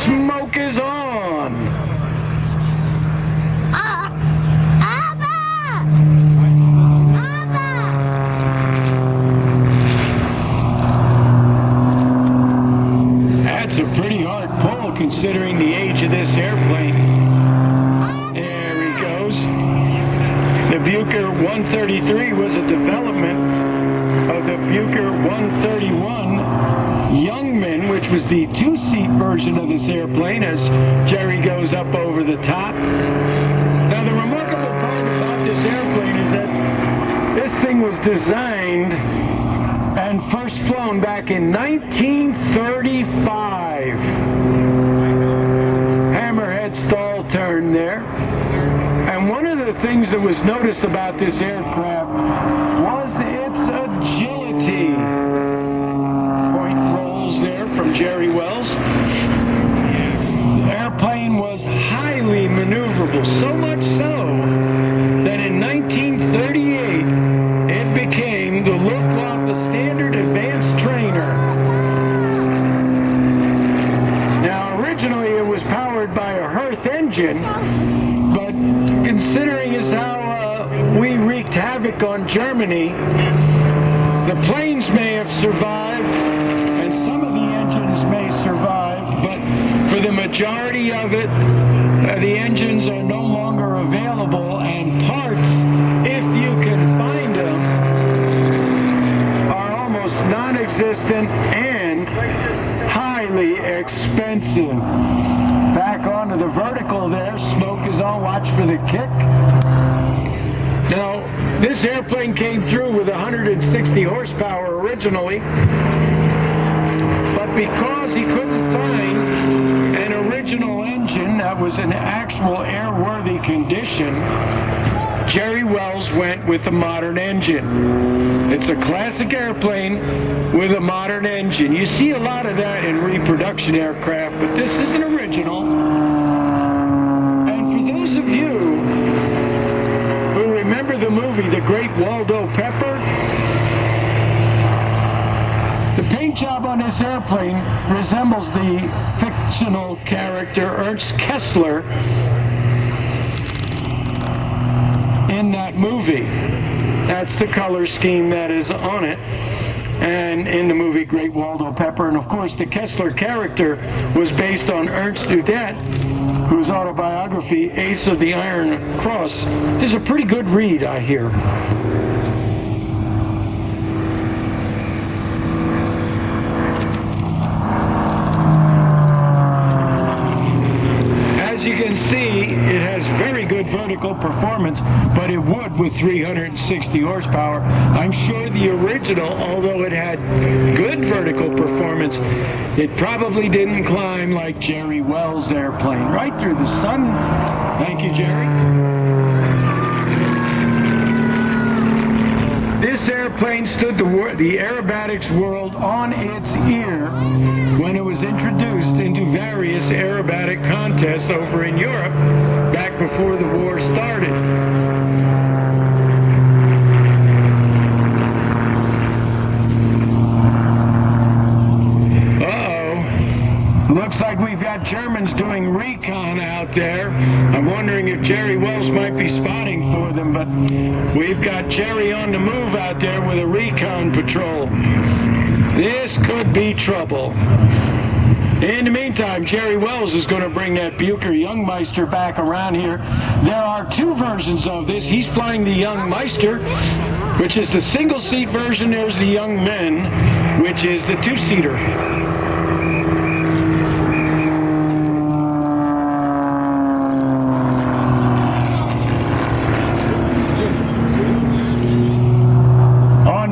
smoke is on. That's a pretty hard pull considering the age of this airplane. There he goes. The Bucher 133 was a development of the Bucher 131 Youngman, which was the two-seat version of this airplane as Jerry goes up over the top. Now, the remarkable part about this airplane is that this thing was designed and first flown back in 1935. Hammerhead stall turn there. And one of the things that was noticed about this aircraft was its agility. Point rolls there from Jerry Wells. The airplane was highly maneuverable, so much so that in 1938 it became the Luftwaffe Standard Advanced Trainer. Now, originally it was powered by a Hertz engine, but considering as how we wreaked havoc on Germany, the planes may have survived, and some of the engines may survive, but for the majority of it, the engines are no longer available, and parts, if you can find them, are almost non-existent and highly expensive. Back onto the vertical there, smoke is on, watch for the kick. Now, this airplane came through with 160 horsepower originally, but because he couldn't find an original engine that was in actual airworthy condition, Jerry Wells went with the modern engine. It's a classic airplane with a modern engine. You see a lot of that in reproduction aircraft, but this is an original. And for those of you who remember the movie The Great Waldo Pepper, the paint job on this airplane resembles the fictional character Ernst Kessler in that movie. That's the color scheme that is on it, and in the movie Great Waldo Pepper. And of course the Kessler character was based on Ernst Udet, whose autobiography Ace of the Iron Cross is a pretty good read, I hear. As you can see, it has very good vertical performance, but it would with 360 horsepower. I'm sure the original, although it had good vertical performance, it probably didn't climb like Jerry Wells' airplane. Right through the sun. Thank you, Jerry. This airplane stood the aerobatics world on its ear when it was introduced into various aerobatic contests over in Europe back before the war started. Looks like we've got Germans doing recon out there. I'm wondering if Jerry Wells might be spotting for them, but we've got Jerry on the move out there with a recon patrol. This could be trouble. In the meantime, Jerry Wells is going to bring that Bucher Youngmeister back around here. There are two versions of this. He's flying the Youngmeister, which is the single-seat version. There's the Youngmen, which is the two-seater.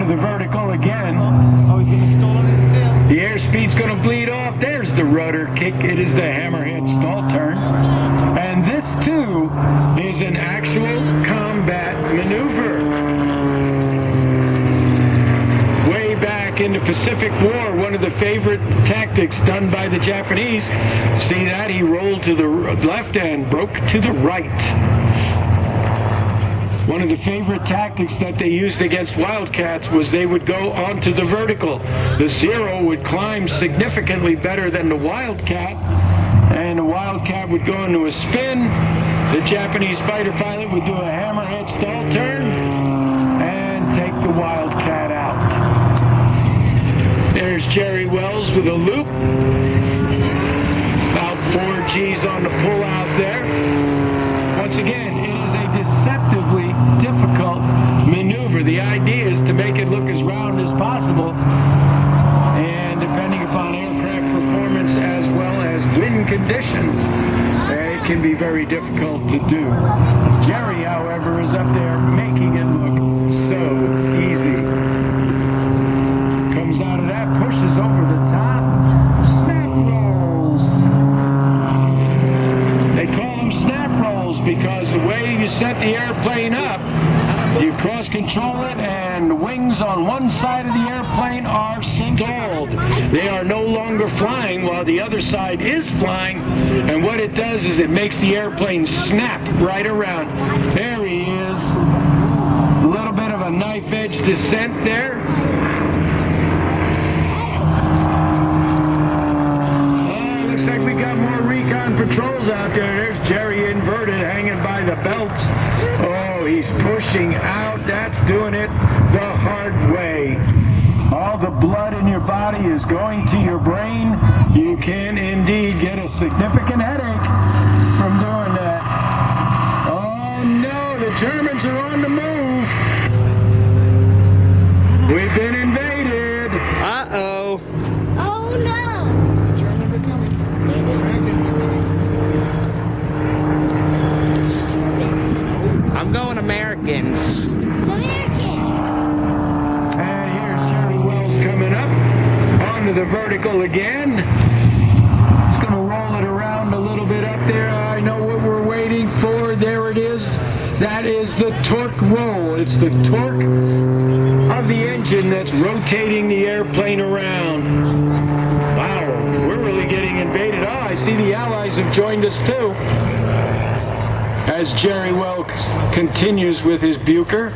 The vertical again. Oh, he's going to stall on his tail. The airspeed's going to bleed off. There's the rudder kick. It is the hammerhead stall turn. And this, too, is an actual combat maneuver. Way back in the Pacific War, one of the favorite tactics done by the Japanese, see that? He rolled to the left and broke to the right. One of the favorite tactics that they used against Wildcats was they would go onto the vertical. The Zero would climb significantly better than the Wildcat, Wildcat would go into a spin. The Japanese fighter pilot would do a hammerhead stall turn and take the Wildcat out. There's Jerry Wells with a loop. About 4 G's on the pull out there. Once again, it is a deceptively difficult maneuver. The idea is to make it look as round as possible. And depending upon aircraft performance as well as wind conditions, it can be very difficult to do. Jerry, however, is up there making it look so easy. Comes out of that, pushes over the top, snap rolls. They call them snap rolls because the way you set the airplane up, you cross control it and the wings on one side of the airplane are stalled. They are no longer flying while the other side is flying. And what it does is it makes the airplane snap right around. There he is. A little bit of a knife edge descent there. Oh, looks like we got more recon patrols out there. There's Jerry inverted hanging by the belts. Oh, he's pushing out. That's doing it the hard way. All the blood in your body is going to your brain. You can indeed get a significant headache from doing that. Oh no, the Germans are on the move. We've been invaded. Uh-oh. Oh no! Germans are coming. I'm going Americans. And here's Jerry Wells coming up onto the vertical again. Just going to roll it around a little bit up there. I know what we're waiting for. There it is. That is the torque roll. It's the torque of the engine that's rotating the airplane around. Wow, we're really getting invaded. Oh, I see the Allies have joined us too. As Jerry Wells continues with his Bucher.